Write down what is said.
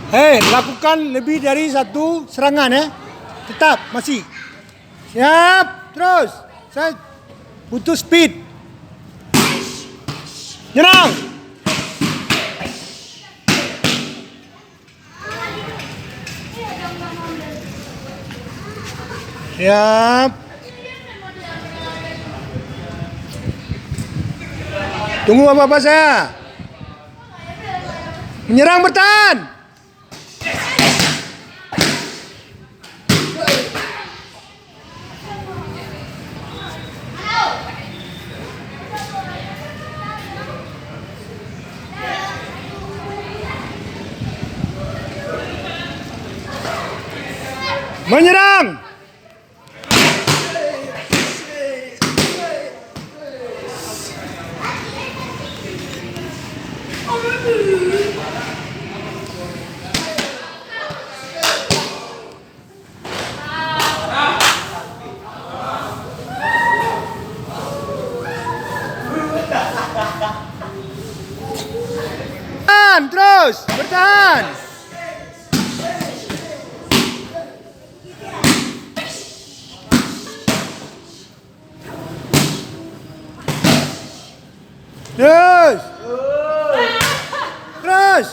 Hei, lakukan lebih dari satu serangan ya. Tetap, masih. Siap, terus. Saya butuh speed. Nyerang. Siap. Tunggu apa-apa saya. Menyerang, bertahan. Menyerang. Terus, bertahan. Terus. Terus.